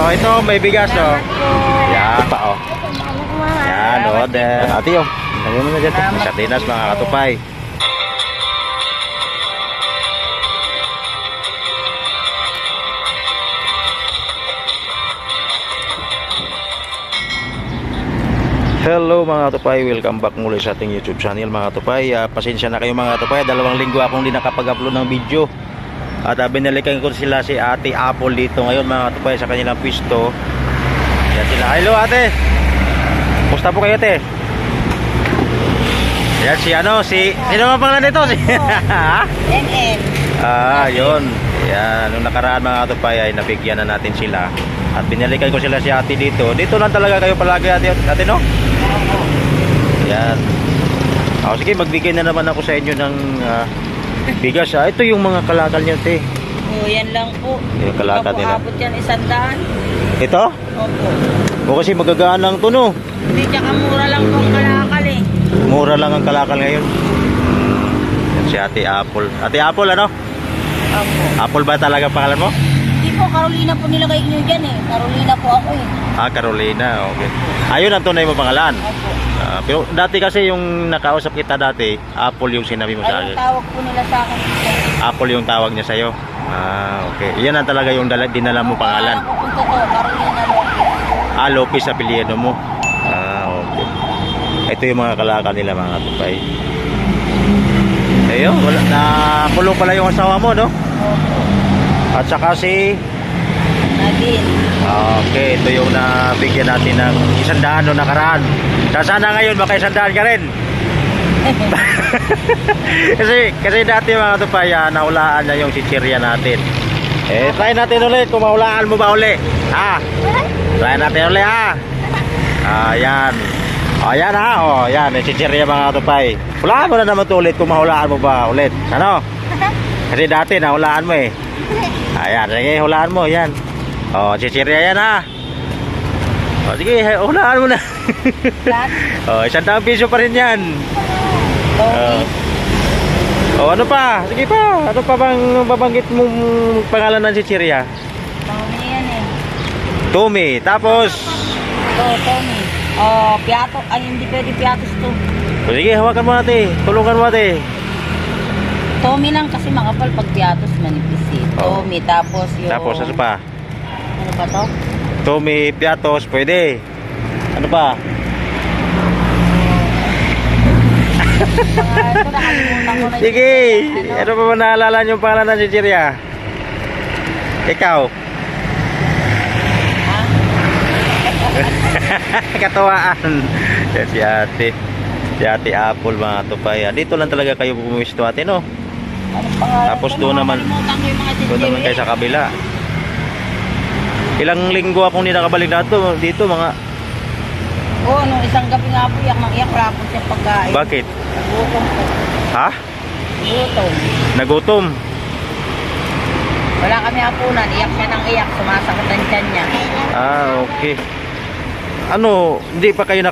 oh. Ito, may bigas, oh. Yan pa, oh. Yan, order. Ate, oh. Sabi mo na dyan. Sardinas, mga katupay. Hello mga katupay, welcome back muli sa ating YouTube channel mga katupay. Pasensya na kayo mga katupay, 2 linggo akong di nakapag-upload ng video. At binalikan ko sila si Ate Apple dito ngayon mga katupay sa kanilang pwesto. Yan sila. Hello ate. Kumusta po kayo ate? Yan si ano, sino ang pangalan nito? NN. Yun. Yan, nung nakaraan mga katupay ay nabigyan na natin sila. At binalikan ko sila si ate dito. Dito lang talaga kayo palagi ate no? Yan. Sige, magbigay na naman ako sa inyo ng bigas. Ito yung mga kalakal niyo, te. Yan lang po. Yung kalakal nila. Abot yan 100. Ito? Opo. O kasi magagaan lang to, no? Hindi, tsaka mura lang po ang kalakal eh. Mura lang ang kalakal ngayon. Yan si Ate Apple. Ate Apple, ano? Opo. Apple ba talaga pangalan mo? Hindi po, Carolina po nilagay nyo dyan eh. Carolina po ako eh. Carolina, okay. Ayun ang tunay mo pangalan. Opo. Pero dati kasi yung nakausap kita dati, Apple yung sinabi mo sa Ayun akin. tawag po nila sa akin. Apple yung tawag niya sa'yo. Okay. Yan ang talaga yung dinala mo pangalan. Ako po ito, Carolina Lopez. Lopez apelyido mo. Okay. Ito yung mga kalakal nila mga katupay. Ayun, wala na kulong pala yung asawa mo, no? Opo. At saka si Nadine. okay, ito yung nabigyan natin ng 100 no nakaraan. Sana ngayon baka 100 ka rin. kasi dati mga katupay, nahulaan niya yung chichirya natin. Try natin ulit kung mahulaan mo ba uli. Try natin ulit yan. Yan yan, yung chichirya mga katupay. Hulaan mo na naman ito ulit kung mahulaan mo ba ulit. Ano? Kasi dati nahulaan mo eh. Ayan, sige, hulaan mo, yan. Chichirya yan sige, hulaan mo na. 100 piso pa rin yan. Ano pa? Sige pa. Ano pa bang babanggit mong pangalan ng chichirya? Tommy yan eh. Tommy, tapos Tommy. Piato. Ay, hindi pwede piatos to. sige, hawakan mo natin. Tulungan mo natin. Tommy lang kasi makapal pag piatos manipis eh. Tommy, tapos yung... Tapos, ano pa? Ano pa to? Tommy, piatos, pwede. Ano pa? Ito nakalimutan ko na. Sige, ano pa ba naalala niyo yung pangalan ng chichirya? Ikaw? Katawaan. Yan si ate. Si ate Apple mga tupay. Dito lang talaga kayo pumisto ate, no? Tapos doon naman kayo sa kabila. Ilang linggo akong hindi nakabalik dito mga... nung isang gabi nga po, iyak ng iyak, wala po siya pagkain. Bakit? Nagutom po. Gutom. Nagutom? Wala kami hapunan, iyak siya ng iyak, sumasakit ang tiyan niya. Okay. Hindi pa kayo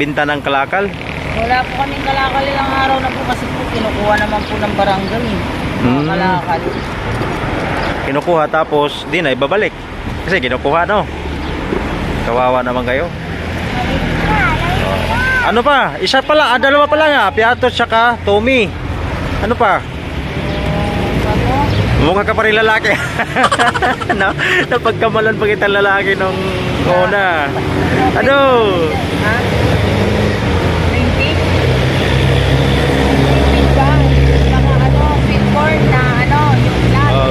binta ng kalakal? Wala po kaming kalakal ilang araw na po kasi po kinukuha naman po ng barangay. Mga kalakal. Kinukuha tapos di na ibabalik. Kasi kinukuha Kawawa naman kayo. Ano pa? Isa pala, dalawa pala nga. Piatos tsaka Tommy. Ano pa? Mukha ka pa rin lalaki. Napagkamalan pa kita lalaki nung una. Ano?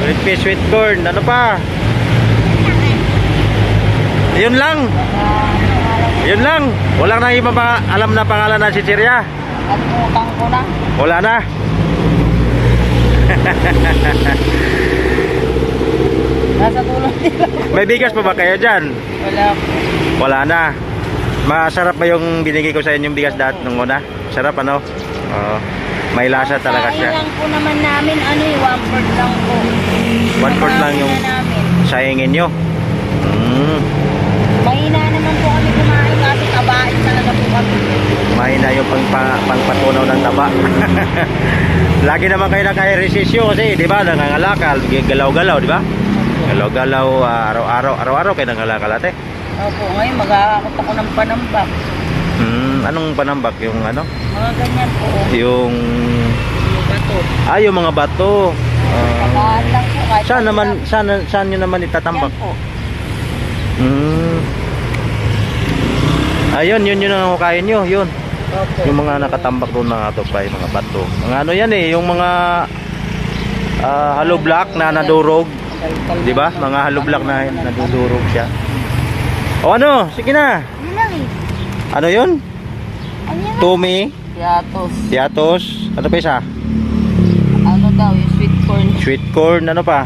Green pea, sweet corn. Ano pa? Yun lang. Yun lang. Walang na iba pa alam na pangalan ng chichirya. Kalimutan ko na. Wala na. Nasa tulong nila. May bigas pa ba kayo dyan? Wala po. Wala na. Masarap ba yung binigay ko sa inyo yung bigas nung una? Sarap may lasa talaga siya. Sayang lang po naman namin, 1/4 lang po. 1/4 lang yung sayangin nyo. Mahina naman po kami kumain kasi tabain talaga po kami. Mahina yung pangpatunaw ng taba. Lagi naman kayo naka-ehersisyo kasi, di ba? Nangangalakal, galaw-galaw, di ba? Galaw-galaw, araw-araw kayo nanggalakal ate? Opo, ngayon mag-aakot ako ng panambak. Anong panambak? Yung ano? Mga ganyan po. Yung... Yung bato. yung mga bato. Sakahan lang po. Kahit Saan ano naman, lang. saan nyo naman itatambak? Yan po. Ayun, yun ang hukayin nyo, yun. Opo. Yung mga nakatambak doon mga tupay, mga bato. Mga ano yan eh, yung mga hollow block na nadurog. Di ba? Mga hollow block na nadudurog siya. O ano? Sige na. Ano lang eh? Ano yun? Ano yan? Tumi, Yatos. tiatos, ano pa isa? Ano daw, yung sweet corn. Sweet corn, ano pa?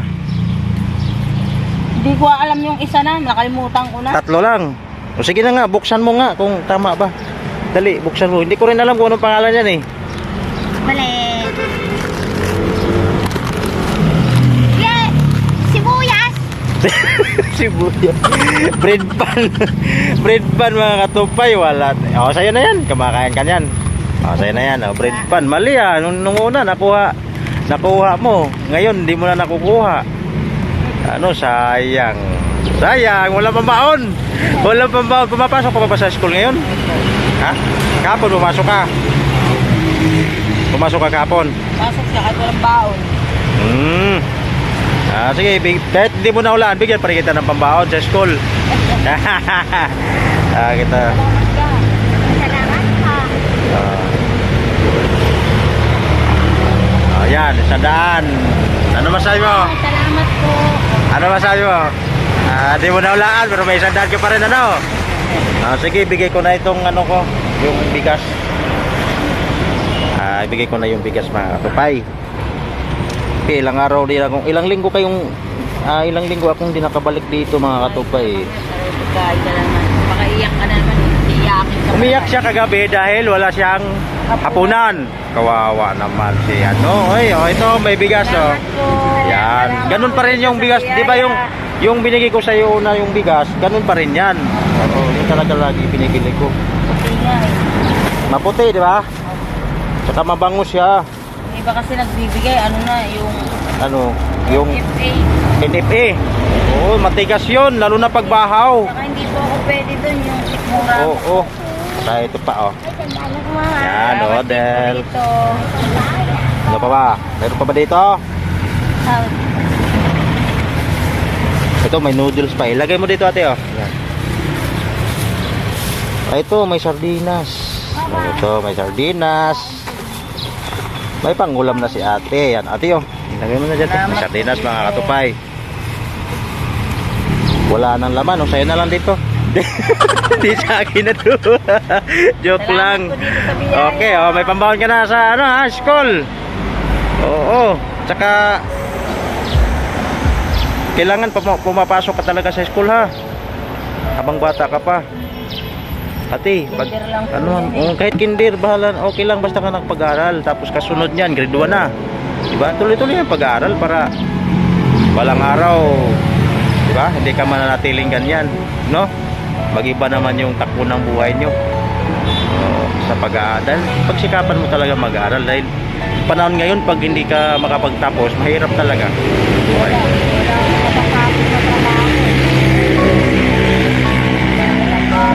Hindi ko alam yung isa na, nakalimutan ko na. Tatlo lang. O sige na nga, buksan mo nga kung tama ba. Dali, buksan mo. Hindi ko rin alam kung anong pangalan yan eh. Mali. Yeah! Sibuyas! Sibuyas. Bread pan. Bread pan mga katupay. Wala. O, sa'yo na yan. Kamakain ka yan. O, sa'yo na yan. O, bread pan. Mali ah. Nung una, nakuha mo. Ngayon, hindi mo na nakukuha. Ano, sayang. Sayang. Walang pambaon. Walang pambaon. Pumapasok ka pa ba sa school ngayon? Ha? Kapon, pumasok ka. Pumasok ka kapon. Pasok siya kahit walang baon. Sige, kahit hindi mo na ulaan, bigyan pa rin kita ng pambaon sa school. Kita. Salamat ka. Yan, 100. Ano masabi mo? Salamat po. Ano masabi mo? Hindi mo na ulaan, pero may 100 ka pa rin, ano? Sige, bigay ko na itong ano ko, yung bigas. Ibigay ko na yung bigas mga katupay. Okay, ilang araw din akong, ilang linggo akong di nakabalik dito mga katupay. Kahit ka naman, makaiyak ka naman. Iyakin ka. Umiyak siya kagabi dahil wala siyang hapunan. Kawawa naman si ano. Ito may bigas oh. Yan. Ganun pa rin yung bigas, 'di ba yung binigay ko sa iyo una yung bigas, ganun pa rin 'yan. Yun talaga lagi binibili ko. Okay nga eh. Maputi, 'di ba? Saka mabango siya. Yung iba kasi nagbibigay, ano na, yung FA. FA. NFA. Oo, matigas 'yun, lalo na pagbahaw. Saka hindi po ako pwede dun yung sikmura. Oo. Saka ito pa oh. Ay, tandaan ko mga. Yan, Odel. Dito. Ano pa ba? Meron pa ba dito? Ito may noodles pa. Ilagay mo dito ate oh. Yan. Ito may sardinas. Ito may sardinas. May pangulam na si ate. Yan ate oh. Ilagay mo na dyan. May sardinas mga katupay. Wala nang laman. Sa'yo na lang dito. Hindi sa akin na to. Joke lang. Salamat po dito sa biyaya. Okay oh. May pambawon ka na sa ano ha? School. Oo. Tsaka kailangan pumapasok ka talaga sa school ha. Habang bata ka pa. Ate, Kinder lang po ano, yan, kahit kinder, bahala, okay lang basta ka nagpag-aral. Tapos kasunod niyan, grade 1 na. Diba? Tuloy-tuloy yung pag-aaral para walang araw, diba? Hindi ka mananatiling ganyan, no? Mag-iba naman yung takbo ng buhay nyo sa pag-aaral. Pagsikapan mo talaga mag-aaral dahil panahon ngayon, pag hindi ka makapagtapos, mahirap talaga. Buhay.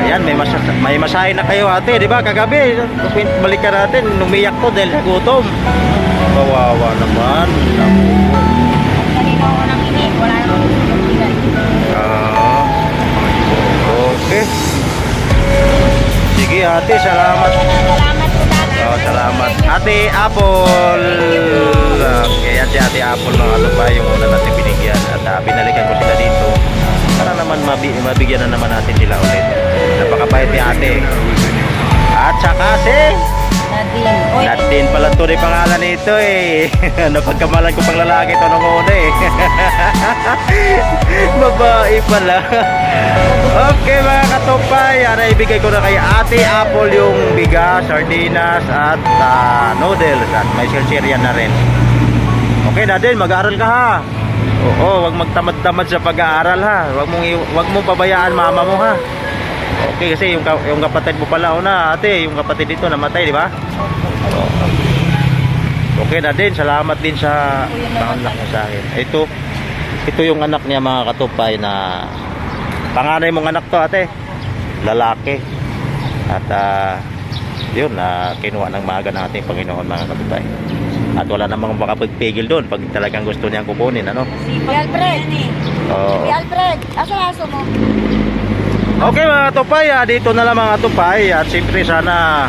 Ayan, may masahe na kayo ate, di ba? Kagabi, balik ka natin, umiyak ko dahil sa gutom. Kawawa naman. Kanina ako nang ini, wala namang bibigay. Okay. Sige ate, salamat. Salamat po talaga. Salamat. Ate Apple. Okay, yan si Ate Apple mga katupay, yung una natin binigyan. At binalikan ko sila dito. Para naman mabigyan na naman natin sila ulit. Napakabait ni ate. At saka si Nadine. Oy, Nadine pala to rin pangalan nito eh. Napagkamalan ko pang lalaki ito nung una eh. Babae pala. Okay mga katupay, ibigay ko na kay Ate Apple yung bigas, sardinas at noodles. At may siryan na rin. Okay Nadine, mag-aaral ka ha. Oo, wag magtamad-tamad sa pag-aaral ha. Wag mong pabayaan mama mo ha. Okay, kasi yung kapatid mo pala una, ate, yung kapatid dito namatay, di ba? Okay na din, salamat din sa pangalan mo sa akin. Ito, Ito yung anak niya mga katupay na panganay mong anak to ate. Lalaki. At yun na kinuha ng maaga ng ating Panginoon mga katupay. At wala namang makapagpigil doon pag talagang gusto niyang kukunin, ano? Si Alfred. Oo. Alfred, asa aso mo? Okay mga katupay, dito na lang mga katupay. At siyempre sana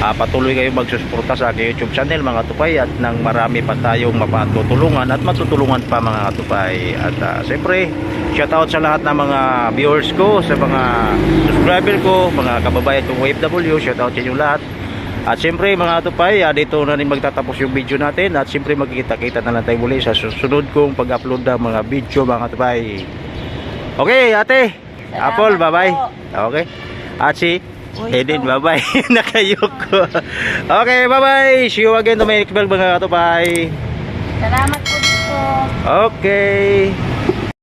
patuloy kayong magsusuporta sa aking YouTube channel mga katupay. At nang marami pa tayong mapatutulungan at matutulungan pa mga katupay. At siyempre, shoutout sa lahat ng mga viewers ko, sa mga subscriber ko, mga kababayan kong OFW, shoutout sa inyo lahat. At siyempre mga katupay, dito na rin magtatapos yung video natin. At siyempre magkikita-kita na lang tayo muli sa susunod kong pag-upload ng mga video mga katupay. Okay ate, Salamat Apple, bye-bye. po. Okay. At si Uy, Edin, ito. bye-bye. Nakayoko. Okay, bye-bye. See you again to my next vlog mga katupay. Salamat po dito. Okay.